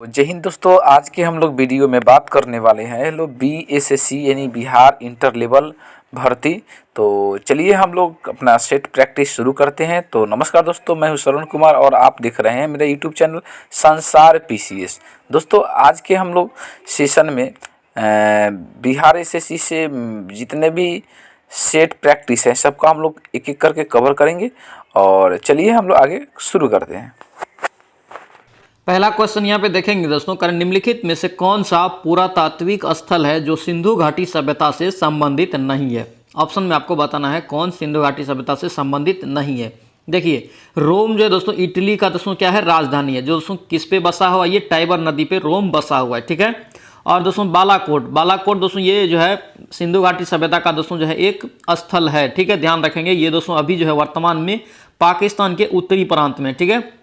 जय हिंद दोस्तों, आज के हम लोग वीडियो में बात करने वाले हैं BSSC यानी बिहार इंटर लेवल भर्ती। तो चलिए हम लोग अपना सेट प्रैक्टिस शुरू करते हैं। तो नमस्कार दोस्तों, मैं हूं श्रवण कुमार और आप देख रहे हैं मेरा यूट्यूब चैनल संसार PCS। दोस्तों आज के हम लोग सेशन में बिहार SSC से जितने भी सेट प्रैक्टिस हैं सबका हम लोग एक एक करके कवर करेंगे। और चलिए हम लोग आगे शुरू करते हैं। पहला क्वेश्चन यहाँ पे देखेंगे दोस्तों, कर निम्नलिखित में से कौन सा पुरातात्विक स्थल है जो सिंधु घाटी सभ्यता से संबंधित नहीं है। ऑप्शन में आपको बताना है कौन सिंधु घाटी सभ्यता से संबंधित नहीं है। देखिए रोम जो है दोस्तों इटली का दोस्तों क्या है, राजधानी है। जो दोस्तों किस पे बसा हुआ, ये टाइबर नदी पे रोम बसा हुआ है, ठीक है। और दोस्तों बालाकोट दोस्तों ये जो है सिंधु घाटी सभ्यता का दोस्तों जो है एक स्थल है, ठीक है। ध्यान रखेंगे ये दोस्तों अभी जो है वर्तमान में पाकिस्तान के उत्तरी प्रांत में, ठीक है।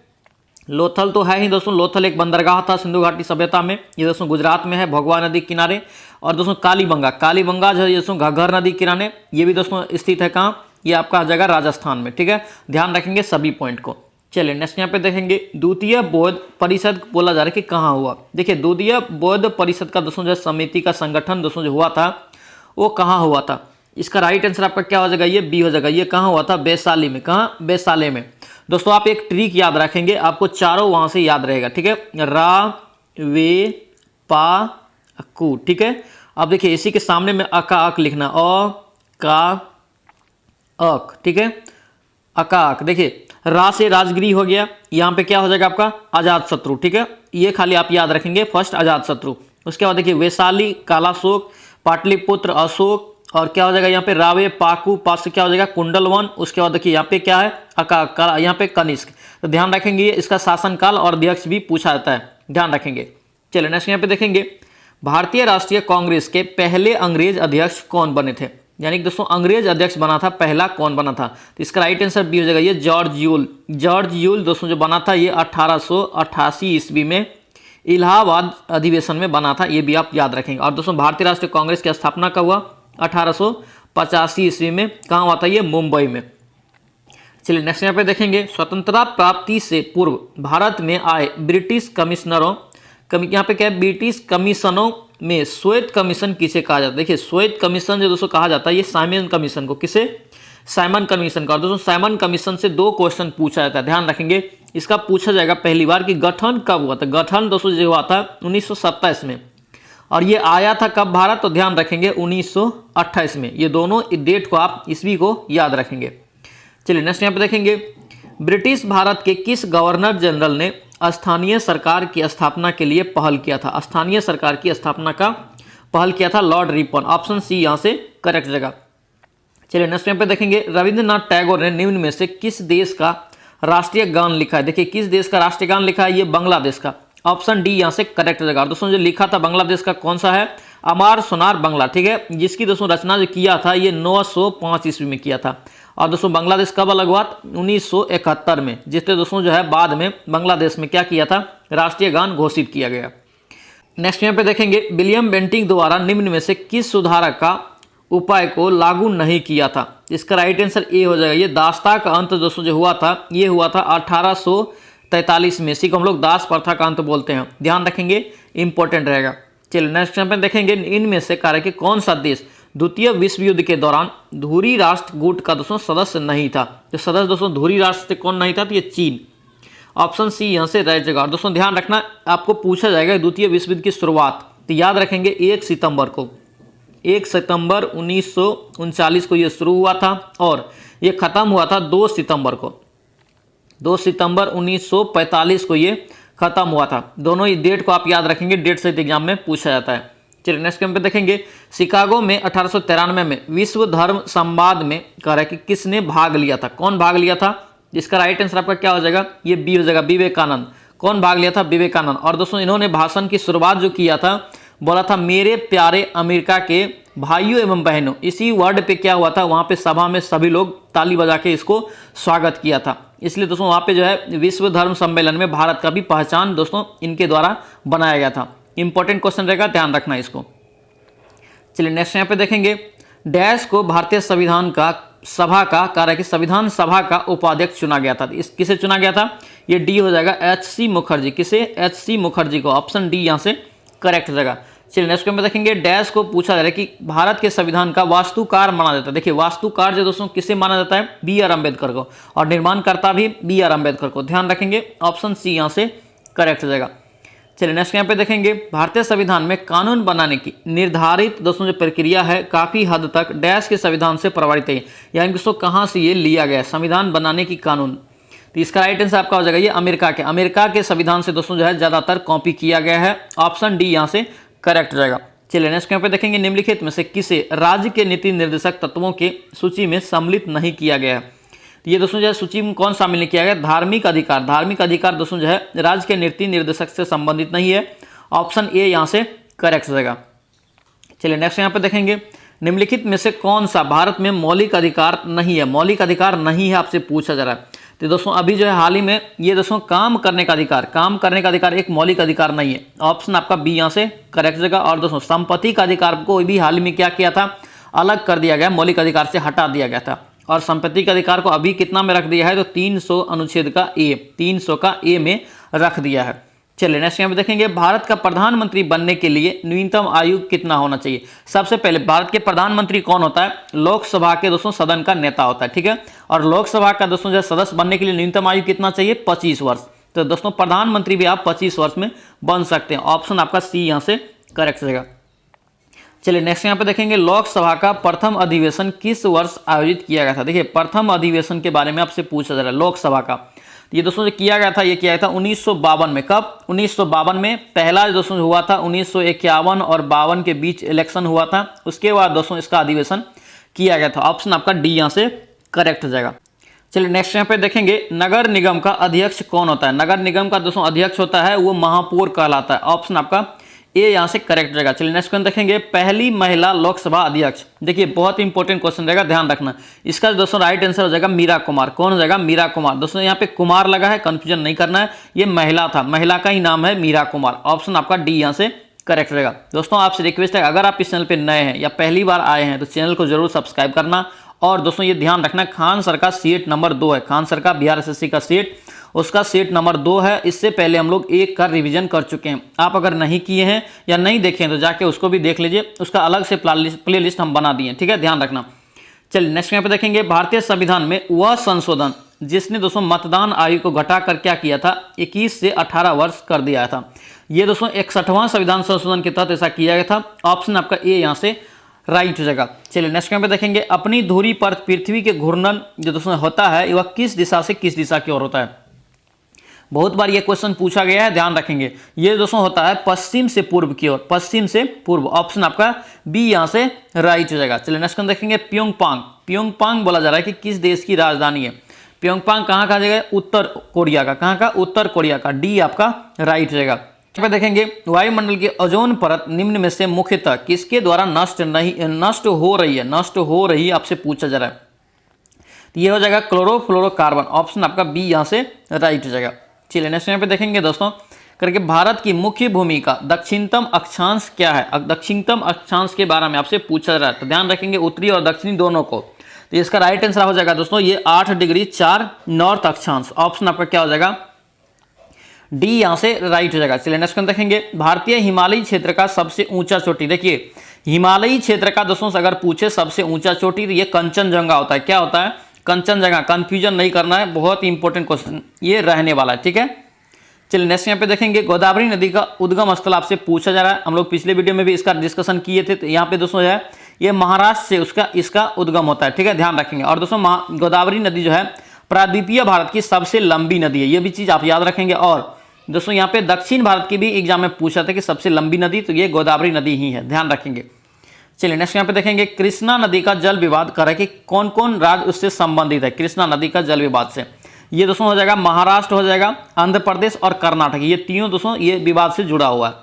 लोथल तो है ही दोस्तों, लोथल एक बंदरगाह था सिंधु घाटी सभ्यता में, ये दोस्तों गुजरात में है भगवा नदी किनारे। और दोस्तों कालीबंगा जो है दोस्तों घग्गर नदी किनारे, ये भी दोस्तों स्थित है कहाँ, ये आपका जगह राजस्थान में, ठीक है। ध्यान रखेंगे सभी पॉइंट को। चलिए नेक्स्ट यहाँ पे देखेंगे, द्वितीय बौद्ध परिषद बोला जा रहा है कि कहाँ हुआ। देखिए द्वितीय बौद्ध परिषद का दोस्तों जो समिति का संगठन दोस्तों जो हुआ था वो कहाँ हुआ था। इसका राइट आंसर आपका क्या हो जाएगा, ये बी हो जाएगा। ये कहाँ हुआ था, वैशाली में। कहाँ, वैशाली में। दोस्तों आप एक ट्रिक याद रखेंगे, आपको चारों वहां से याद रहेगा, ठीक है। रा वे पा कु, ठीक है। अब देखिए इसी के सामने में अका अक लिखना, अ का अक, ठीक है। अका अक। देखिए रा से राजगिरी हो गया, यहाँ पे क्या हो जाएगा आपका अजात शत्रु, ठीक है। ये खाली आप याद रखेंगे फर्स्ट अजात शत्रु। उसके बाद देखिए वैशाली कालाशोक, पाटलिपुत्र अशोक, और क्या हो जाएगा यहाँ पे रावे पाकू, पास से क्या हो जाएगा कुंडलवन। उसके बाद देखिए यहाँ पे क्या है अका, यहाँ पे कनिष्क। तो ध्यान रखेंगे इसका शासनकाल और अध्यक्ष भी पूछा जाता है, ध्यान रखेंगे। चलिए नेक्स्ट यहाँ पे देखेंगे, भारतीय राष्ट्रीय कांग्रेस के पहले अंग्रेज अध्यक्ष कौन बने थे। यानी कि दोस्तों अंग्रेज अध्यक्ष बना था पहला, कौन बना था। तो इसका राइट आंसर बी हो जाएगा, ये जॉर्ज यूल दोस्तों जो बना था ये 1888 ईस्वी में इलाहाबाद अधिवेशन में बना था, ये भी आप याद रखेंगे। और दोस्तों भारतीय राष्ट्रीय कांग्रेस की स्थापना कब हुआ, 1885 ईस्वी में। कहाँ हुआ था, ये मुंबई में। चलिए नेक्स्ट यहाँ पे देखेंगे, स्वतंत्रता प्राप्ति से पूर्व भारत में आए ब्रिटिश कमिश्नरों, यहाँ पे क्या है, ब्रिटिश कमीशनों में श्वेत कमीशन किसे कहा जाता है। देखिए श्वेत कमीशन जो दोस्तों कहा जाता है ये साइमन कमीशन को, किसे, साइमन कमीशन का। और दोस्तों साइमन कमीशन से दो क्वेश्चन पूछा जाता है, ध्यान रखेंगे। इसका पूछा जाएगा पहली बार कि गठन कब हुआ था। गठन दोस्तों जो हुआ था 1927 में, और ये आया था कब भारत, तो ध्यान रखेंगे 1928 में। ये दोनों डेट को आप ईस्वी को याद रखेंगे। चलिए नेक्स्ट यहाँ पे देखेंगे, ब्रिटिश भारत के किस गवर्नर जनरल ने स्थानीय सरकार की स्थापना के लिए पहल किया था। स्थानीय सरकार की स्थापना का पहल किया था लॉर्ड रिपन। ऑप्शन सी यहाँ से करेक्ट जगह। चलिए नेक्स्ट यहाँ पे देखेंगे, रविंद्रनाथ टैगोर ने निम्न में से किस देश का राष्ट्रीय गान लिखा है। देखिए किस देश का राष्ट्रीय गान लिखा है, ये बांग्लादेश का। ऑप्शन डी यहाँ से करेक्ट जगह। दोस्तों जो लिखा था बांग्लादेश का कौन सा है, अमार सोनार बांग्ला, ठीक है। जिसकी दोस्तों रचना जो किया था ये 905 ईस्वी में किया था। और दोस्तों बांग्लादेश कब अलग हुआ, 1971 में, जिससे दोस्तों जो है बाद में बांग्लादेश में क्या किया था, राष्ट्रीय गान घोषित किया गया। नेक्स्ट यहाँ पे देखेंगे, विलियम बेंटिंक द्वारा निम्न में से किस सुधारक का उपाय को लागू नहीं किया था। इसका राइट आंसर ए हो जाएगा, ये दासता का अंत दोस्तों जो हुआ था ये हुआ था 1843 में। इसी को हम लोग दास प्रथा का अंत बोलते हैं, ध्यान रखेंगे, इंपॉर्टेंट रहेगा। चलिए नेक्स्ट यहाँ पे देखेंगे, इनमें से कार्य के कौन सा देश द्वितीय विश्व युद्ध के दौरान धुरी राष्ट्र गुट का दोस्तों सदस्य नहीं था। जो सदस्य दोस्तों धुरी राष्ट्र से कौन नहीं था, तो ये चीन। ऑप्शन सी यहाँ से राइट जगह। और दोस्तों ध्यान रखना आपको पूछा जाएगा द्वितीय विश्व युद्ध की शुरुआत, तो याद रखेंगे 1 सितंबर को, 1 सितंबर 1939 को ये शुरू हुआ था और ये खत्म हुआ था 2 सितंबर को, 2 सितंबर 1945 को ये खत्म हुआ था। दोनों ही डेट को आप याद रखेंगे, डेट से एग्जाम में पूछा जाता है। चलिए नेक्स्ट पे देखेंगे, शिकागो में 1893 में विश्व धर्म संवाद में कह रहा है कि किसने भाग लिया था, कौन भाग लिया था। इसका राइट आंसर आपका क्या हो जाएगा, ये बी हो जाएगा, विवेकानंद। कौन भाग लिया था, विवेकानंद। और दोस्तों इन्होंने भाषण की शुरुआत जो किया था, बोला था मेरे प्यारे अमेरिका के भाइयों एवं बहनों। इसी वर्ड पे क्या हुआ था, वहां पे सभा में सभी लोग ताली बजा के इसको स्वागत किया था। इसलिए दोस्तों वहां पे जो है विश्व धर्म सम्मेलन में भारत का भी पहचान दोस्तों इनके द्वारा बनाया गया था। इंपॉर्टेंट क्वेश्चन रहेगा, ध्यान रखना इसको। चलिए नेक्स्ट यहाँ पे देखेंगे, डैश को भारतीय संविधान का सभा का कार्य कि संविधान सभा का उपाध्यक्ष चुना गया था। किसे चुना गया था, ये डी हो जाएगा H.C. मुखर्जी। किसे? H.C. मुखर्जी को। ऑप्शन डी यहाँ से करेक्ट हो जाएगा। चलिए नेक्स्ट क्वेश्चन में देखेंगे, डैश को पूछा जा रहा है कि भारत के संविधान का वास्तुकार माना जाता है। देखिए वास्तुकार जो दोस्तों किसे माना जाता है? बी आर अम्बेडकर को, और निर्माणकर्ता भी बी आर अम्बेडकर को। ध्यान रखेंगे ऑप्शन सी यहाँ से करेक्ट हो जाएगा। चलिए नेक्स्ट यहाँ पे देखेंगे, भारतीय संविधान में कानून बनाने की निर्धारित दोस्तों जो प्रक्रिया है काफी हद तक डैश के संविधान से प्रभावित है, यानी दोस्तों कहाँ से ये लिया गया है संविधान बनाने की कानून? तो इसका राइट आंसर आपका हो जाएगा ये अमेरिका के संविधान से दोस्तों जो है ज्यादातर कॉपी किया गया है। ऑप्शन डी यहाँ से करेक्ट हो जाएगा। चलिए नेक्स्ट यहाँ पे देखेंगे, निम्नलिखित में से किसे राज्य के नीति निर्देशक तत्वों के सूची में सम्मिलित नहीं किया गया है? तो ये दोस्तों जो है सूची में कौन शामिल नहीं किया गया? धार्मिक अधिकार। धार्मिक अधिकार दोस्तों जो है राज्य के नीति निर्देशक से संबंधित नहीं है। ऑप्शन ए यहाँ से करेक्ट हो जाएगा। चलिए नेक्स्ट यहाँ पे देखेंगे, निम्नलिखित में से कौन सा भारत में मौलिक अधिकार नहीं है? मौलिक अधिकार नहीं है आपसे पूछा जा रहा है। तो दोस्तों अभी जो है हाल ही में ये दोस्तों काम करने का अधिकार एक मौलिक अधिकार नहीं है। ऑप्शन आपका बी यहाँ से करेक्ट हो जाएगा। और दोस्तों संपत्ति का अधिकार को भी हाल ही में क्या किया था? अलग कर दिया गया, मौलिक अधिकार से हटा दिया गया था। और संपत्ति के अधिकार को अभी कितना में रख दिया है? तो 300 अनुच्छेद का ए, 300 का ए में रख दिया है। चलिए नेक्स्ट यहाँ पे देखेंगे, भारत का प्रधानमंत्री बनने के लिए न्यूनतम आयु कितना होना चाहिए? सबसे पहले भारत के प्रधानमंत्री कौन होता है? लोकसभा के दोस्तों सदन का नेता होता है, ठीक है। और लोकसभा का दोस्तों जो सदस्य बनने के लिए न्यूनतम आयु कितना चाहिए? 25 वर्ष। तो दोस्तों प्रधानमंत्री भी आप 25 वर्ष में बन सकते हैं। ऑप्शन आपका सी यहाँ से करेक्ट रहेगा। चलिए नेक्स्ट यहाँ पे देखेंगे, लोकसभा का प्रथम अधिवेशन किस वर्ष आयोजित किया गया था? देखिए प्रथम अधिवेशन के बारे में आपसे पूछा जा रहा है लोकसभा का। ये दोस्तों जो किया गया था, ये किया गया था 1952 में। कब? 1952 में। पहला दोस्तों हुआ था 1951 और 52 के बीच इलेक्शन हुआ था। उसके बाद दोस्तों इसका अधिवेशन किया गया था। ऑप्शन आपका डी यहाँ से करेक्ट हो जाएगा। चलिए नेक्स्ट यहाँ पे देखेंगे, नगर निगम का अध्यक्ष कौन होता है? नगर निगम का दोस्तों अध्यक्ष होता है वो महापौर कहलाता है। ऑप्शन आपका ए यहाँ से करेक्ट रहेगा। चलिए नेक्स्ट क्वेश्चन देखेंगे, पहली महिला लोकसभा अध्यक्ष। देखिए बहुत इंपॉर्टेंट क्वेश्चन रहेगा, ध्यान रखना। इसका दोस्तों राइट आंसर हो जाएगा मीरा कुमार। कौन हो जाएगा? मीरा कुमार। दोस्तों यहाँ पे कुमार लगा है, कंफ्यूजन नहीं करना है, ये महिला था, महिला का ही नाम है मीरा कुमार। ऑप्शन आपका डी यहाँ से करेक्ट रहेगा। दोस्तों आपसे रिक्वेस्ट है, अगर आप इस चैनल पे नए हैं या पहली बार आए हैं तो चैनल को जरूर सब्सक्राइब करना। और दोस्तों ये ध्यान रखना, खान सर का सीट नंबर 2 है। खान सर का बिहार एसएससी का सीट, उसका सेट नंबर 2 है। इससे पहले हम लोग 1 का रिवीजन कर चुके हैं। आप अगर नहीं किए हैं या नहीं देखे हैं तो जाके उसको भी देख लीजिए, उसका अलग से प्ले लिस्ट हम बना दिए, ठीक है, ध्यान रखना। चलिए नेक्स्ट यहाँ पे देखेंगे, भारतीय संविधान में वह संशोधन जिसने दोस्तों मतदान आयु को घटाकर क्या किया था? 21 से 18 वर्ष कर दिया था। ये दोस्तों 61वां संविधान संशोधन के तहत ऐसा किया गया था। ऑप्शन आपका ए यहाँ से राइट हो जाएगा। चलिए नेक्स्ट यहाँ पे देखेंगे, अपनी धुरी पर पृथ्वी के घूर्णन जो दोस्तों होता है वह किस दिशा से किस दिशा की ओर होता है? बहुत बार ये क्वेश्चन पूछा गया है, ध्यान रखेंगे। ये दोस्तों होता है पश्चिम से पूर्व की ओर, पश्चिम से पूर्व। ऑप्शन आपका बी यहाँ से राइट हो जाएगा। चलिए नेक्स्ट देखेंगे, प्योंगयांग। प्योंगयांग बोला जा रहा है कि किस देश की राजधानी है? प्योंगयांग कहाँ का जगह? उत्तर कोरिया का। कहाँ का? उत्तर कोरिया का। डी आपका राइट रहेगा। पे देखेंगे, वायुमंडल की ओजोन परत निम्न में से मुख्यतः किसके द्वारा नष्ट हो रही है आपसे पूछा जा रहा है। तो ये हो जाएगा क्लोरोफ्लोरोकार्बन। ऑप्शन आपका बी यहाँ से राइट हो जाएगा। चलिए नेक्स्ट यहाँ पे देखेंगे दोस्तों करके, भारत की मुख्य भूमि का दक्षिणतम अक्षांश क्या है? दक्षिणतम अक्षांश के बारे में आपसे पूछा जा रहा है, तो ध्यान रखेंगे उत्तरी और दक्षिणी दोनों को। तो इसका राइट आंसर हो जाएगा दोस्तों ये 8 डिग्री 4 नॉर्थ अक्षांश। ऑप्शन आपका क्या हो जाएगा? डी यहाँ से राइट हो जाएगा। चलिए नेक्स्ट देखेंगे, भारतीय हिमालयी क्षेत्र का सबसे ऊंचा चोटी। देखिए हिमालयी क्षेत्र का दोस्तों अगर पूछे सबसे ऊंचा चोटी तो ये कंचनजंगा होता है। क्या होता है? कंचनजंगा। कंफ्यूजन नहीं करना है, बहुत इंपॉर्टेंट क्वेश्चन ये रहने वाला है, ठीक है। चलिए नेक्स्ट यहाँ पे देखेंगे, गोदावरी नदी का उद्गम स्थल आपसे पूछा जा रहा है। हम लोग पिछले वीडियो में भी इसका डिस्कशन किए थे। तो यहाँ पे दोस्तों जो है ये महाराष्ट्र से इसका उद्गम होता है, ठीक है, ध्यान रखेंगे। और दोस्तों गोदावरी नदी जो है प्रायद्वीपीय भारत की सबसे लंबी नदी है, ये भी चीज आप याद रखेंगे। और दोस्तों यहाँ पे दक्षिण भारत की भी एग्जाम में पूछा था कि सबसे लंबी नदी, तो ये गोदावरी नदी ही है, ध्यान रखेंगे। चलिए नेक्स्ट यहाँ पे देखेंगे, कृष्णा नदी का जल विवाद कर कि कौन कौन राज्य उससे संबंधित है? कृष्णा नदी का जल विवाद से ये दोस्तों हो जाएगा महाराष्ट्र, हो जाएगा आंध्र प्रदेश और कर्नाटक। ये तीनों दोस्तों ये विवाद से जुड़ा हुआ है।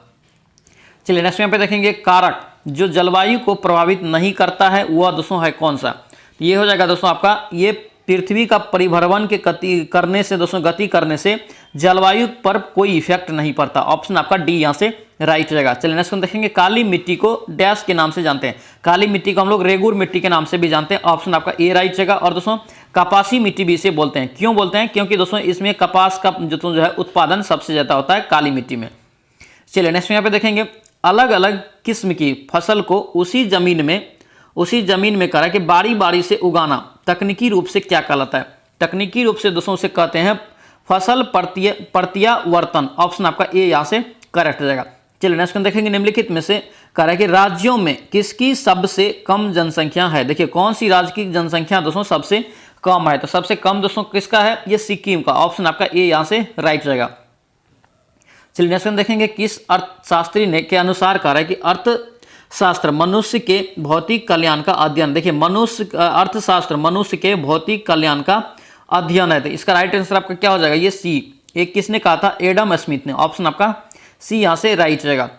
चलिए नेक्स्ट यहाँ पे देखेंगे, कारक जो जलवायु को प्रभावित नहीं करता है वह दोस्तों है कौन सा? ये हो जाएगा दोस्तों आपका ये पृथ्वी का परिभ्रमण के गति करने से जलवायु पर कोई इफेक्ट नहीं पड़ता। ऑप्शन आपका डी यहाँ से राइट हो जाएगा। चलिए नेक्स्ट देखेंगे, काली मिट्टी को डैश के नाम से जानते हैं। काली मिट्टी को हम लोग रेगुर मिट्टी के नाम से भी जानते हैं। ऑप्शन आपका ए राइट रहेगा। और दोस्तों कपासी मिट्टी भी इसे बोलते हैं। क्यों बोलते हैं? क्योंकि दोस्तों इसमें कपास का जो है उत्पादन सबसे ज़्यादा होता है काली मिट्टी में। चलिए नेक्स्ट यहाँ पे देखेंगे, अलग अलग किस्म की फसल को उसी जमीन में करा कि बारी बारी से उगाना तकनीकी रूप से क्या कहलाता है? तकनीकी रूप से दोस्तों उसे कहते हैं फसल प्रत्यावर्तन। ऑप्शन आपका ए यहाँ से करेक्ट हो जाएगा। चलिए नेक्स्ट देखेंगे, निम्नलिखित में से कह रहा है कि राज्यों में किसकी सबसे कम जनसंख्या है? देखिए कौन सी राज्य की जनसंख्या दोस्तों सबसे कम है? तो सबसे कम दोस्तों किसका है? ये सिक्किम का। ऑप्शन आपका ए यहाँ से राइट हो जाएगा। चलिए नेक्स्ट देखेंगे, किस अर्थशास्त्री ने के अनुसार कह रहा है कि अर्थशास्त्र मनुष्य के भौतिक कल्याण का अध्ययन। देखिए अर्थशास्त्र मनुष्य के भौतिक कल्याण का अध्ययन है। तो इसका राइट आंसर आपका क्या हो जाएगा? ये सी। एक किसने कहा था? एडम स्मिथ ने। ऑप्शन आपका सी यहाँ से राइट हो जाएगा।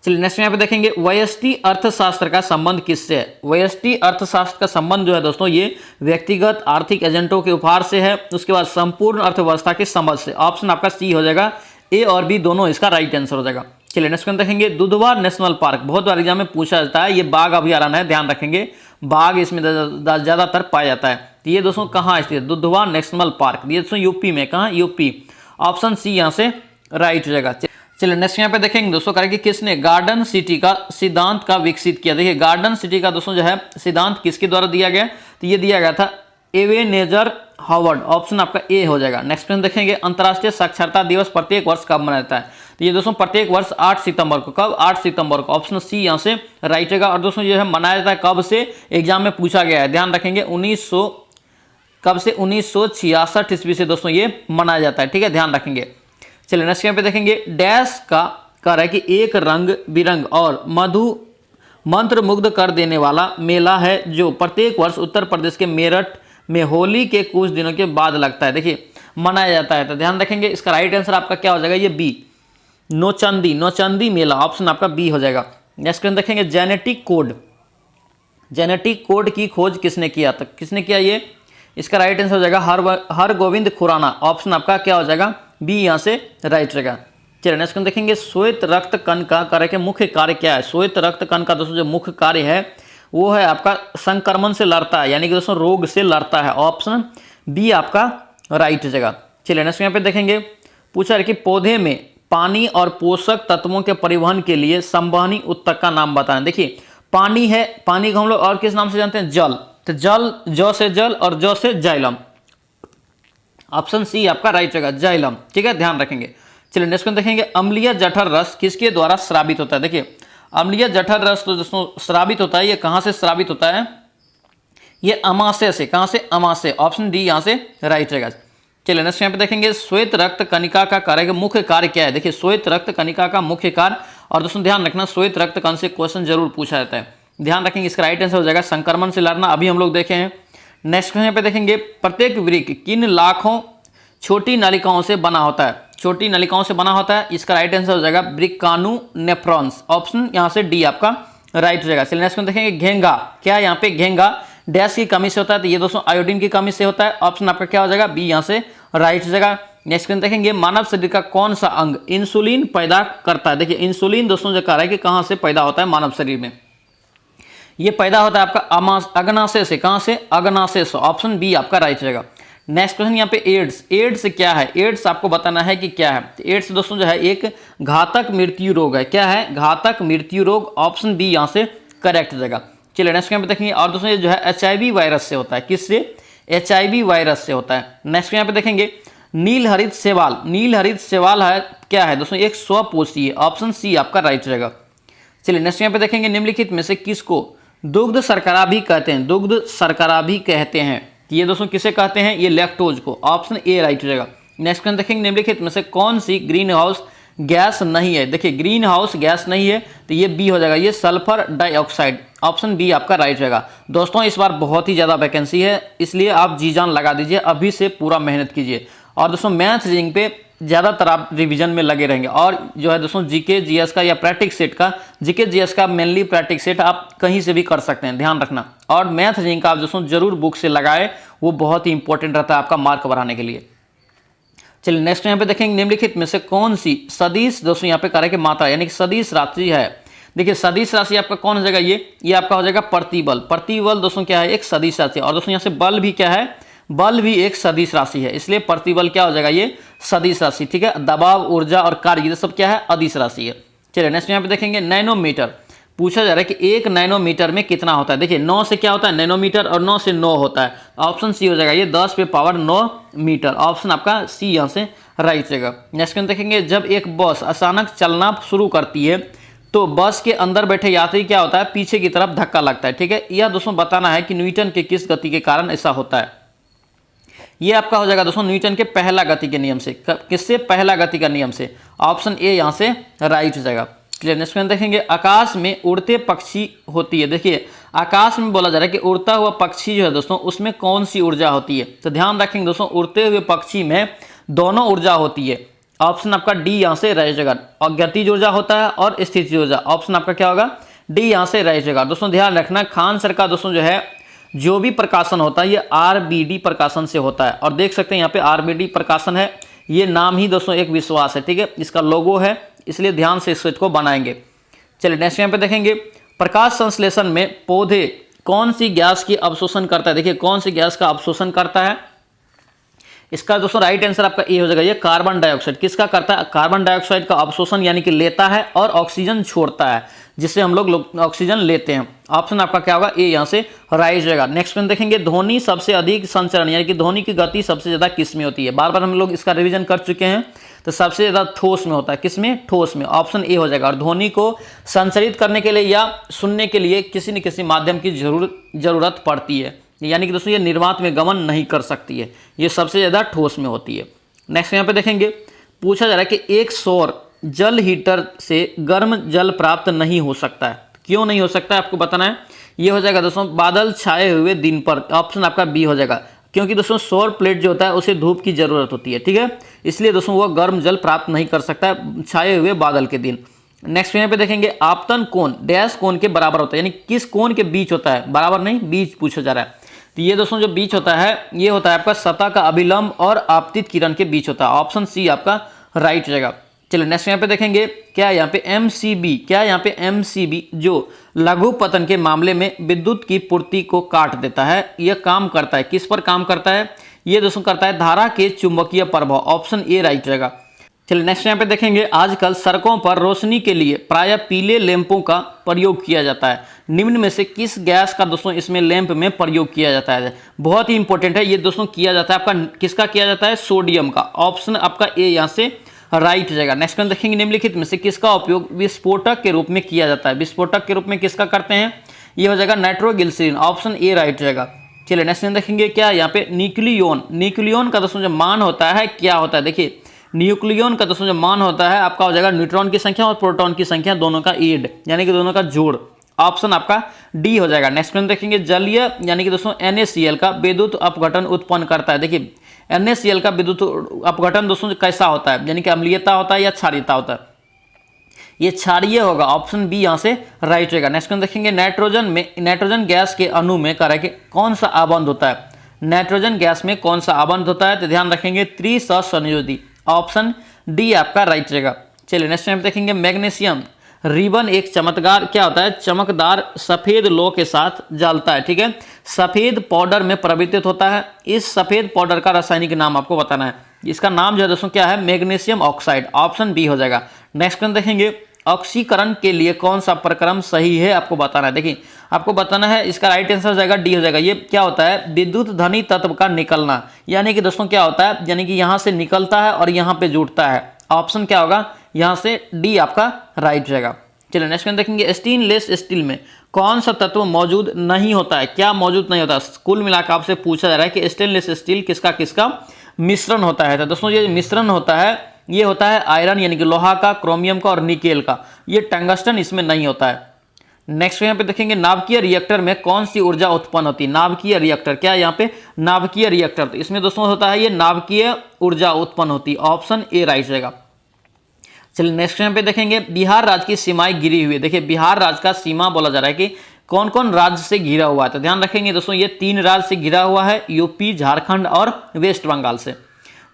चलिए नेक्स्ट यहाँ पे देखेंगे, व्यष्टि अर्थशास्त्र का संबंध किससे है? व्यष्टि अर्थशास्त्र का संबंध जो है दोस्तों ये व्यक्तिगत आर्थिक एजेंटों के उपहार से है, उसके बाद संपूर्ण अर्थव्यवस्था की समझ से। ऑप्शन आपका सी हो जाएगा। ए और बी दोनों इसका राइट आंसर हो जाएगा। चलिए नेक्स्ट देखेंगे, दुधवा नेशनल पार्क बहुत बार एग्जाम में पूछा जाता है। ये बाघ अभयारण्य है, ध्यान रखेंगे बाघ इसमें ज्यादातर पाया जाता है। तो ये दोस्तों कहाँ स्थित है? Dudhwa national park. ये दोस्तों यूपी में। कहाँ? यूपी। ऑप्शन सी यहाँ से राइट हो जाएगा। चलिए नेक्स्ट यहाँ पे देखेंगे दोस्तों करें कि किसने गार्डन सिटी का सिद्धांत का विकसित किया? देखिए गार्डन सिटी का दोस्तों जो है सिद्धांत किसके द्वारा दिया गया? तो ये दिया गया था एवेनेजर हावर्ड। ऑप्शन आपका ए हो जाएगा। नेक्स्ट क्वेश्चन देखेंगे, अंतर्राष्ट्रीय साक्षरता दिवस प्रत्येक वर्ष कब मनाया जाता है? तो ये दोस्तों प्रत्येक वर्ष 8 सितंबर को। कब? 8 सितंबर को। ऑप्शन सी यहाँ से राइट होगा। और दोस्तों जो है मनाया जाता है कब से? एग्जाम में पूछा गया है, ध्यान रखेंगे 1966 ईस्वी से दोस्तों ये मनाया जाता है। ठीक है, ध्यान रखेंगे। चलिए नेक्स्ट यहाँ पे देखेंगे, डैश का कह रहा है कि एक रंग बिरंग और मंत्र मुग्ध कर देने वाला मेला है जो प्रत्येक वर्ष उत्तर प्रदेश के मेरठ में होली के कुछ दिनों के बाद लगता है। देखिए मनाया जाता है। तो ध्यान रखेंगे इसका राइट आंसर आपका क्या हो जाएगा? ये बी, नौचंदी मेला। ऑप्शन आपका बी हो जाएगा। नेक्स्ट देखेंगे, जेनेटिक कोड की खोज किसने किया? तो किसने किया ये? इसका राइट आंसर हो जाएगा हरगोविंद खुराना। ऑप्शन आपका क्या हो जाएगा? बी यहाँ से राइट रहेगा। चलिए नेक्स्ट देखेंगे, श्वेत रक्त कण का कार्य के मुख्य कार्य क्या है? श्वेत रक्त कण का दोस्तों जो मुख्य कार्य है वो है आपका संक्रमण से लड़ता है, यानी कि दोस्तों रोग से लड़ता है। ऑप्शन बी आपका राइट हो जाएगा। चलिए नेक्स्ट यहाँ पे देखेंगे, पूछा है कि पौधे में पानी और पोषक तत्वों के परिवहन के लिए संवहनी ऊतक का नाम बताएं। देखिए पानी है, पानी को हम लोग और किस नाम से जानते हैं? जल। तो जल, ज से जल और ज से जाइलम। ऑप्शन सी आपका राइट होगा, जाइलम। ठीक है, ध्यान रखेंगे। चलिए नेक्स्ट देखेंगे, अम्लीय जठर रस किसके द्वारा स्रावित होता है? देखिए अम्लीय जठर रस तो दोस्तों स्रावित होता है, ये कहां से स्रावित होता है? ये अमाशय से। कहां से? अमाशय। ऑप्शन डी यहां से राइट रहेगा। चलिए नेक्स्ट यहाँ पे देखेंगे, श्वेत रक्त कणिका का कार्य मुख्य कार्य क्या है? देखिए श्वेत रक्त कणिका का मुख्य कार्य, और दोस्तों ध्यान रखना श्वेत रक्त कण से क्वेश्चन जरूर पूछा जाता है, ध्यान रखेंगे। इसका राइट आंसर हो जाएगा संक्रमण से लड़ना। अभी हम लोग देखे हैं। नेक्स्ट यहाँ पे देखेंगे, प्रत्येक वृक्क किन लाखों छोटी नलिकाओं से बना होता है? छोटी नलिकाओं से बना होता है। इसका राइट आंसर हो जाएगा वृक्काणु नेफ्रॉन्स। ऑप्शन यहाँ से डी आपका राइट हो जाएगा। चलिए नेक्स्ट में देखेंगे, घेंगा क्या है? यहाँ पे घेंगा डैश की कमी से होता है, तो ये दोस्तों आयोडीन की कमी से होता है। ऑप्शन आपका क्या हो जाएगा? बी यहाँ से राइट हो जाएगा। नेक्स्ट में देखेंगे, मानव शरीर का कौन सा अंग इंसुलिन पैदा करता है? देखिए इंसुलिन दोस्तों जो कह रहा है कि कहाँ से पैदा होता है मानव शरीर में? ये पैदा होता है आपका अग्नाशय से। कहाँ से? अग्नाशय से। ऑप्शन बी आपका राइट हो जाएगा। नेक्स्ट क्वेश्चन यहाँ पे, एड्स। एड्स क्या है? एड्स आपको बताना है कि क्या है। एड्स दोस्तों जो है एक घातक मृत्यु रोग है। क्या है? घातक मृत्यु रोग। ऑप्शन बी यहाँ से करेक्ट हो जाएगा। चलिए नेक्स्ट यहाँ पे देखेंगे, और दोस्तों ये जो है HIV वायरस से होता है। किससे? HIV वायरस से होता है। नेक्स्ट यहाँ पे देखेंगे, नीलहरित शैवाल। नीलहरित शैवाल है क्या है दोस्तों? एक स्वपोषी। ऑप्शन सी आपका राइट रहेगा। चलिए नेक्स्ट यहाँ पे देखेंगे, निम्नलिखित में से किसको दुग्ध शर्करा भी कहते हैं? दुग्ध शर्करा भी कहते हैं। ये दोस्तों किसे कहते हैं? ये लैक्टोज को। ऑप्शन ए राइट हो जाएगा। नेक्स्ट क्वेश्चन देखेंगे, निम्नलिखित में से कौन सी ग्रीन हाउस गैस नहीं है? देखिए ग्रीन हाउस गैस नहीं है, तो ये बी हो जाएगा, ये सल्फर डाइऑक्साइड। ऑप्शन बी आपका राइट रहेगा। दोस्तों इस बार बहुत ही ज़्यादा वैकेंसी है, इसलिए आप जी जान लगा दीजिए, अभी से पूरा मेहनत कीजिए। और दोस्तों मैथ रीजनिंग पे ज़्यादातर आप रिवीजन में लगे रहेंगे। और जो है दोस्तों जीके जीएस का या प्रैक्टिस सेट का, जीके जीएस का मेनली प्रैक्टिस सेट आप कहीं से भी कर सकते हैं, ध्यान रखना। और मैथ रीजनिंग का आप दोस्तों जरूर बुक से लगाए, वो बहुत ही इंपॉर्टेंट रहता है आपका मार्क बढ़ाने के लिए। चलिए नेक्स्ट यहाँ पे देखेंगे, निम्नलिखित में से कौन सी सदिश दोस्तों यहाँ पे कार्य की मात्रा यानी कि सदिश राशि है? देखिए सदिश राशि आपका कौन हो जाएगा? ये आपका हो जाएगा प्रतिबल। प्रतिबल दोस्तों क्या है? एक सदिश राशि। और दोस्तों यहाँ से बल भी क्या है? बल भी एक सदिश राशि है, इसलिए प्रतिबल क्या हो जाएगा, ये सदिश राशि। ठीक है, दबाव, ऊर्जा और कार्य ये सब क्या है, अदिश राशि है। चलिए नेक्स्ट यहाँ पे देखेंगे नैनोमीटर। पूछा जा रहा है कि 1 नैनोमीटर में कितना होता है। देखिए 9 से क्या होता है नैनोमीटर, और 9 से 9 होता है। ऑप्शन सी हो जाएगा ये 10 पे पावर 9 मीटर। ऑप्शन आपका सी यहाँ से राइट जाएगा। नेक्स्ट देखेंगे जब एक बस अचानक चलना शुरू करती है तो बस के अंदर बैठे यात्री क्या होता है, पीछे की तरफ धक्का लगता है। ठीक है, यह दोस्तों बताना है कि न्यूटन के किस गति के कारण ऐसा होता है। ये आपका हो जाएगा दोस्तों न्यूटन के पहला गति के नियम से। किससे, पहला गति का नियम से। ऑप्शन ए यहाँ से राइट हो जाएगा। क्लियर। नेक्स्ट देखेंगे आकाश में उड़ते पक्षी होती है। देखिए आकाश में बोला जा रहा है कि उड़ता हुआ पक्षी जो है दोस्तों उसमें कौन सी ऊर्जा होती है। तो ध्यान रखेंगे दोस्तों, उड़ते हुए पक्षी में दोनों ऊर्जा होती है। ऑप्शन आपका डी यहाँ से रह जाएगा। और गतिज ऊर्जा होता है और स्थितिज ऊर्जा। ऑप्शन आपका क्या होगा, डी यहाँ से रह जाएगा। दोस्तों ध्यान रखना, खान सर का दोस्तों जो है जो भी प्रकाशन होता है ये आरबीडी प्रकाशन से होता है। और देख सकते हैं यहाँ पे आरबीडी प्रकाशन है, ये नाम ही दोस्तों एक विश्वास है। ठीक है, इसका लोगो है, इसलिए ध्यान से इस को बनाएंगे। चलिए नेक्स्ट यहाँ पे देखेंगे प्रकाश संश्लेषण में पौधे कौन सी गैस की अवशोषण करता है। देखिए कौन सी गैस का अवशोषण करता है, इसका दोस्तों राइट आंसर आपका ए हो जाएगा, ये कार्बन डाइऑक्साइड। किसका करता है, कार्बन डाइऑक्साइड का अवशोषण यानी कि लेता है और ऑक्सीजन छोड़ता है, जिससे हम लोग ऑक्सीजन लेते हैं। ऑप्शन आपका क्या होगा, ए यहाँ से राइट जाएगा। नेक्स्ट में देखेंगे ध्वनि सबसे अधिक संचरण यानी कि ध्वनि की गति सबसे ज्यादा किस में होती है। बार बार हम लोग इसका रिवीजन कर चुके हैं। तो सबसे ज्यादा ठोस में होता है, किसमें, ठोस में। ऑप्शन ए हो जाएगा। और ध्वनि को संचरित करने के लिए या सुनने के लिए किसी न किसी माध्यम की जरूरत पड़ती है, यानी कि दोस्तों ये निर्वात में गमन नहीं कर सकती है, ये सबसे ज़्यादा ठोस में होती है। नेक्स्ट यहाँ पे देखेंगे पूछा जा रहा है कि एक सौर जल हीटर से गर्म जल प्राप्त नहीं हो सकता है। क्यों नहीं हो सकता है आपको बताना है। ये हो जाएगा दोस्तों बादल छाए हुए दिन पर। ऑप्शन आपका बी हो जाएगा, क्योंकि दोस्तों सौर प्लेट जो होता है उसे धूप की जरूरत होती है। ठीक है, इसलिए दोस्तों वो गर्म जल प्राप्त नहीं कर सकता है छाए हुए बादल के दिन। नेक्स्ट यहाँ पे देखेंगे आपतन कोण डैश कोण के बराबर होता है, यानी किस कोण के बीच होता है, बराबर नहीं बीच पूछा जा रहा है। तो ये दोस्तों जो बीच होता है ये होता है आपका सतह का अभिलंब और आपतित किरण के बीच होता है। ऑप्शन सी आपका राइट रहेगा। चलिए नेक्स्ट यहाँ पे देखेंगे क्या यहाँ पे एमसीबी जो लघु पतन के मामले में विद्युत की पूर्ति को काट देता है, यह काम करता है, किस पर काम करता है, ये दोस्तों करता है धारा के चुंबकीय प्रभाव। ऑप्शन ए राइट रहेगा। चलिए नेक्स्ट यहाँ पे देखेंगे आजकल सड़कों पर रोशनी के लिए प्रायः पीले लैंपों का प्रयोग किया जाता है। निम्न में से किस गैस का दोस्तों इसमें लैंप में प्रयोग किया जाता है। बहुत ही इंपॉर्टेंट है ये दोस्तों, किया जाता है आपका किसका किया जाता है, सोडियम का। ऑप्शन आपका ए यहाँ से राइट हो जाएगा। नेक्स्ट देखेंगे निम्नलिखित में से किसका उपयोग विस्फोटक के रूप में किया जाता है। विस्फोटक के रूप में किसका करते हैं, ये हो जाएगा नाइट्रोग्लिसरीन। ऑप्शन ए राइट हो जाएगा। चलिए नेक्स्ट देखेंगे क्या यहाँ पे न्यूक्लियन का दोस्तों जो मान होता है क्या होता है। देखिए न्यूक्लियन का दोस्तों जो मान होता है आपका हो जाएगा न्यूट्रॉन की संख्या और प्रोटॉन की संख्या दोनों का एड, यानी कि दोनों का जोड़। ऑप्शन आपका डी हो जाएगा। नेक्स्ट में देखेंगे जलीय यानी कि दोस्तों NaCl का विद्युत अपघटन उत्पन्न करता है। देखिए NaCl का विद्युत अपघटन दोस्तों कैसा होता है, यानी कि अम्लीयता होता है या क्षारीयता होता है, ये क्षारीय होगा। ऑप्शन बी यहाँ से राइट रहेगा। नेक्स्ट में देखेंगे नाइट्रोजन गैस के अणु में कौन सा आबंध होता है। नाइट्रोजन गैस में कौन सा आबंध होता है, तो ध्यान रखेंगे त्रिसंयोजी। ऑप्शन डी आपका राइट रहेगा। चलिए नेक्स्ट टाइम देखेंगे मैग्नीशियम रिबन एक चमकदार क्या होता है, चमकदार सफेद लौ के साथ जलता है। ठीक है, सफेद पाउडर में परिवर्तित होता है। इस सफेद पाउडर का रासायनिक नाम आपको बताना है। इसका नाम जो है दोस्तों क्या है, मैग्नीशियम ऑक्साइड। ऑप्शन बी हो जाएगा। नेक्स्ट देखेंगे ऑक्सीकरण के लिए कौन सा प्रक्रम सही है आपको बताना है। देखिए आपको बताना है, इसका राइट आंसर हो जाएगा डी हो जाएगा। ये क्या होता है, विद्युत धनी तत्व का निकलना, यानी कि दोस्तों क्या होता है, यानी कि यहाँ से निकलता है और यहाँ पे जुड़ता है। ऑप्शन क्या होगा, यहाँ से डी आपका राइट रहेगा। चलिए नेक्स्ट में देखेंगे स्टेनलेस स्टील में कौन सा तत्व मौजूद नहीं होता है। क्या मौजूद नहीं होता, कुल मिलाकर आपसे पूछा जा रहा है कि स्टेनलेस स्टील किसका किसका मिश्रण होता है। तो दोस्तों ये मिश्रण होता है, ये होता है आयरन यानी कि लोहा का, क्रोमियम का और निकेल का। ये टंगस्टन इसमें नहीं होता है। नेक्स्ट यहाँ पे देखेंगे नाभिकीय रिएक्टर में कौन सी ऊर्जा उत्पन्न होती है। नाभिकीय रिएक्टर क्या है, यहाँ पे नाभिकीय रिएक्टर, तो इसमें दोस्तों होता है ये नाभिकीय ऊर्जा उत्पन्न होती है। ऑप्शन ए राइट रहेगा। चलिए नेक्स्ट यहाँ पे देखेंगे बिहार राज्य की सीमाएं घिरी हुई है। देखिए बिहार राज्य का सीमा बोला जा रहा है कि कौन कौन राज्य से घिरा हुआ है। तो ध्यान रखेंगे दोस्तों ये 3 राज्य से घिरा हुआ है, यूपी, झारखंड और वेस्ट बंगाल से।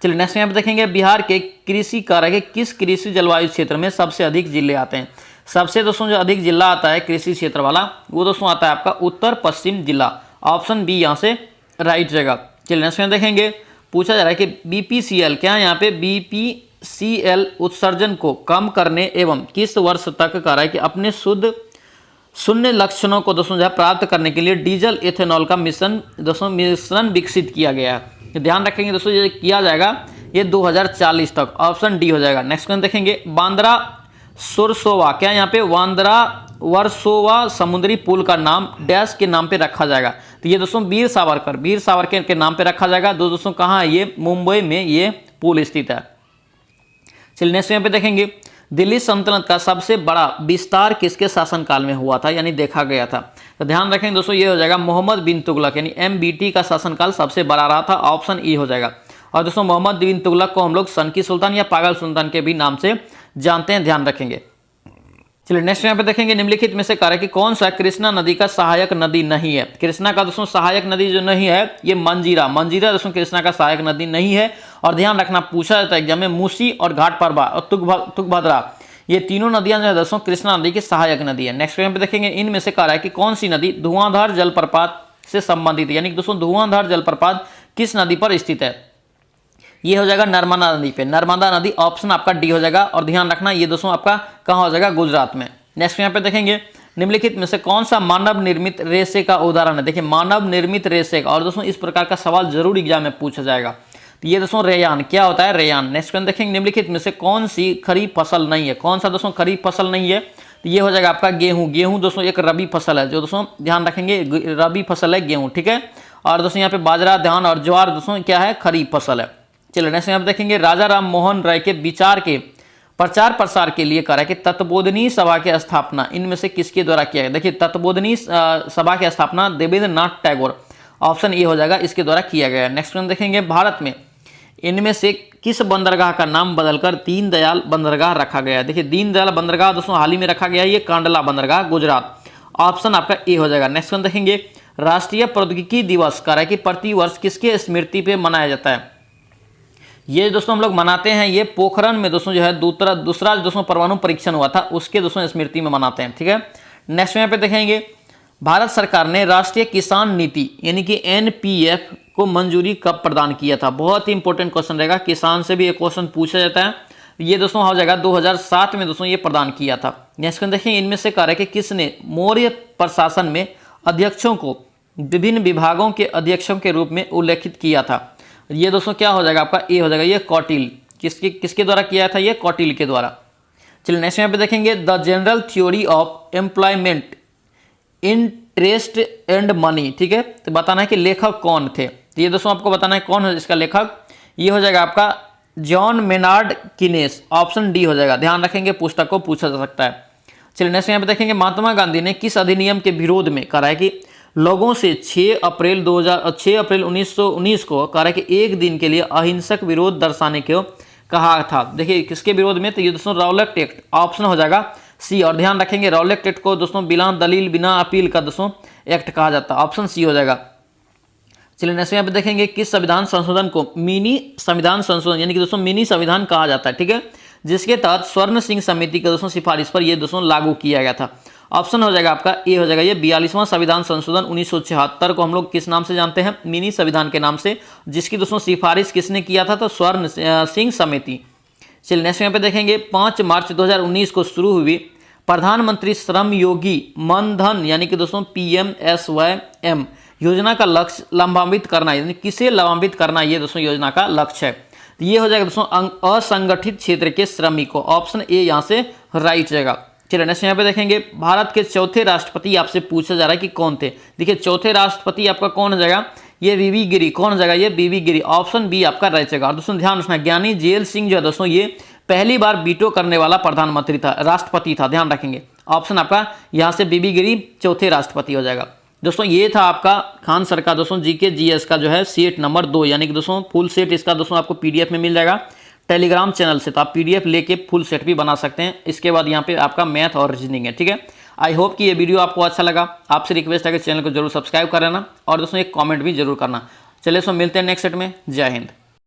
चलिए नेक्स्ट यहाँ पे देखेंगे बिहार के कृषि कार्य के किस कृषि जलवायु क्षेत्र में सबसे अधिक जिले आते हैं। सबसे दोस्तों जो अधिक जिला आता है कृषि क्षेत्र वाला वो दोस्तों आता है आपका उत्तर पश्चिम जिला। ऑप्शन बी यहाँ से राइट रहेगा। चलिए नेक्स्ट में देखेंगे, पूछा जा रहा है कि बीपीसीएल, क्या है यहाँ पे बीपीसीएल उत्सर्जन को कम करने एवं किस वर्ष तक कर रहा है कि अपने शुद्ध शून्य लक्षणों को दोस्तों जो है प्राप्त करने के लिए डीजल एथेनॉल का मिश्रण विकसित किया गया है। ध्यान रखेंगे दोस्तों, ये किया जाएगा ये 2040 तक, ऑप्शन डी हो जाएगा। नेक्स्ट क्वेश्चन देखेंगे, बांद्रा सुरसोवा, क्या यहाँ पे बांद्रा वर्सोवा समुद्री पुल का नाम डैश के नाम पे रखा जाएगा? तो ये दोस्तों वीर सावरकर के नाम पे रखा जाएगा। दोस्तों कहाँ है ये? मुंबई में ये पुल स्थित है। चलिए नेक्स्ट यहाँ पे देखेंगे, दिल्ली सल्तनत का सबसे बड़ा विस्तार किसके शासनकाल में हुआ था यानी देखा गया था? तो ध्यान रखेंगे दोस्तों, ये हो जाएगा मोहम्मद बिन तुगलक यानी MBT का शासनकाल सबसे बड़ा रहा था, ऑप्शन ई हो जाएगा। और दोस्तों मोहम्मद बिन तुगलक को हम लोग सन की सुल्तान या पागल सुल्तान के भी नाम से जानते हैं, ध्यान रखेंगे। चलिए नेक्स्ट यहाँ पे देखेंगे, निम्नलिखित में से कार्य कि कौन सा कृष्णा नदी का सहायक नदी नहीं है? कृष्णा का दोस्तों सहायक नदी जो नहीं है ये मंजीरा दोस्तों कृष्णा का सहायक नदी नहीं है। और ध्यान रखना, पूछा जाता है एग्जाम में, मूसी और घाटप्रभा और तुंगभद्रा ये तीनों नदियां जो है दोस्तों कृष्णा नदी की सहायक नदी है। नेक्स्ट यहाँ पे देखेंगे, इनमें से कार्य कि कौन सी नदी धुआंधार जलप्रपात से संबंधित है यानी दोस्तों धुआंधार जलप्रपात किस नदी पर स्थित है? ये हो जाएगा नर्मदा नदी पे, नर्मदा नदी, ऑप्शन आपका डी हो जाएगा। और ध्यान रखना ये दोस्तों आपका कहाँ हो जाएगा? गुजरात में। नेक्स्ट यहाँ पे देखेंगे, निम्नलिखित में से कौन सा मानव निर्मित रेशे का उदाहरण है? देखिए मानव निर्मित रेशे का, और दोस्तों इस प्रकार का सवाल जरूर एग्जाम में पूछा जाएगा। तो ये दोस्तों रेयान, क्या होता है? रेयान। नेक्स्ट क्वेश्चन देखेंगे, निम्नलिखित में से कौन सी खरीफ फसल नहीं है? कौन सा दोस्तों खरीफ फसल नहीं है? तो ये हो जाएगा आपका गेहूं दोस्तों एक रबी फसल है, जो दोस्तों ध्यान रखेंगे रबी फसल है गेहूं, ठीक है। और दोस्तों यहाँ पे बाजरा, धान और ज्वार दोस्तों क्या है? खरीफ फसल है। चलिए नेक्स्ट यहाँ पे देखेंगे, राजा राम मोहन राय के विचार के प्रचार प्रसार के लिए करा कि तत्वबोधिनी सभा की स्थापना इनमें से किसके द्वारा किया गया? देखिए तत्वबोधिनी सभा की स्थापना देवेंद्र नाथ टैगोर, ऑप्शन ए हो जाएगा, इसके द्वारा किया गया। नेक्स्ट क्वेश्चन देखेंगे, भारत में इनमें से किस बंदरगाह का नाम बदलकर दीनदयाल बंदरगाह रखा गया? देखिए दीनदयाल बंदरगाह दोस्तों हाल ही में रखा गया है, ये कांडला बंदरगाह गुजरात, ऑप्शन आपका ए हो जाएगा। नेक्स्ट क्वेश्चन देखेंगे, राष्ट्रीय प्रौद्योगिकी दिवस करा कि प्रतिवर्ष किसके स्मृति पे मनाया जाता है? ये दोस्तों हम लोग मनाते हैं, ये पोखरण में दोस्तों जो है दूसरा दोस्तों परमाणु परीक्षण हुआ था उसके दोस्तों स्मृति में मनाते हैं, ठीक है। नेक्स्ट यहाँ पे देखेंगे, भारत सरकार ने राष्ट्रीय किसान नीति यानी कि NPF को मंजूरी कब प्रदान किया था? बहुत ही इंपॉर्टेंट क्वेश्चन रहेगा, किसान से भी एक क्वेश्चन पूछा जाता है। ये दोस्तों हो जाएगा 2007 में दोस्तों ये प्रदान किया था। नेक्स्ट देखेंगे, इनमें से कार्य कि किसने मौर्य प्रशासन में अध्यक्षों को विभिन्न विभागों के अध्यक्षों के रूप में उल्लेखित किया था? ये दोस्तों क्या हो जाएगा आपका? ए हो जाएगा, ये कौटिल। किसके द्वारा किया था? ये कौटिल के द्वारा। चलिए नेक्स्ट यहाँ पे देखेंगे, the general theory of employment interest and money, ठीक है। तो बताना है कि लेखक कौन थे, तो ये दोस्तों आपको बताना है कौन है इसका लेखक। ये हो जाएगा आपका John Maynard kinase, option D हो जाएगा। ध्यान रखेंगे पुस्तक को पूछा जा सकता है। चलिए नेक्स्ट यहाँ पे देखेंगे, महात्मा गांधी ने किस अधिनियम के विरोध में कहा है कि लोगों से 6 अप्रैल 1919 को कहा कि एक दिन के लिए अहिंसक विरोध दर्शाने को कहा था? देखिए किसके विरोध में? तो ये दोस्तों रॉलेट एक्ट, ऑप्शन हो जाएगा सी। और ध्यान रखेंगे रॉलेट एक्ट को दोस्तों बिना दलील बिना अपील का दोस्तों एक्ट कहा जाता है, ऑप्शन सी हो जाएगा। चलिए नेक्स्ट यहाँ पे देखेंगे, किस संविधान संशोधन को मिनी संविधान संशोधन यानी कि दोस्तों मिनी संविधान कहा जाता है, ठीक है, जिसके तहत स्वर्ण सिंह समिति के दोस्तों सिफारिश पर यह दोस्तों लागू किया गया था? ऑप्शन हो जाएगा आपका ए हो जाएगा, ये 42वां संविधान संशोधन 1976 को हम लोग किस नाम से जानते हैं? मिनी संविधान के नाम से, जिसकी दोस्तों सिफारिश किसने किया था? तो स्वर्ण सिंह समिति। चलिए नेक्स्ट यहाँ पे देखेंगे, 5 मार्च 2019 को शुरू हुई प्रधानमंत्री श्रम योगी मनधन यानी कि दोस्तों PMSYM योजना का लक्ष्य लाभान्वित करना यानी किसे लाभान्वित करना, ये दोस्तों योजना का लक्ष्य है। तो ये हो जाएगा दोस्तों असंगठित क्षेत्र के श्रमिकों, ऑप्शन ए यहाँ से राइट जाएगा। चलिए नेक्स्ट यहाँ पे देखेंगे, भारत के चौथे राष्ट्रपति आपसे पूछा जा रहा है कि कौन थे? देखिए चौथे राष्ट्रपति आपका कौन हो जाएगा? ये बीबी गिरी। कौन हो जाएगा? ये बीबी गिरी, ऑप्शन बी आपका राइट जाएगा। और दोस्तों ध्यान रखना, ज्ञानी जेल सिंह जो है दोस्तों ये पहली बार वीटो करने वाला प्रधानमंत्री था, राष्ट्रपति था, ध्यान रखेंगे। ऑप्शन आपका यहाँ से बीबी गिरी चौथे राष्ट्रपति हो जाएगा। दोस्तों ये था आपका खान सर का दोस्तों GK GS का जो है सेट नंबर 2 यानी कि दोस्तों फुल सेट इसका दोस्तों आपको PDF में मिल जाएगा टेलीग्राम चैनल से, तो आप PDF लेके फुल सेट भी बना सकते हैं। इसके बाद यहाँ पे आपका मैथ और रीजनिंग है, ठीक है। आई होप कि ये वीडियो आपको अच्छा लगा। आपसे रिक्वेस्ट है कि चैनल को जरूर सब्सक्राइब कर लेना और दोस्तों एक कमेंट भी जरूर करना। चलिए सो मिलते हैं नेक्स्ट सेट में। जय हिंद।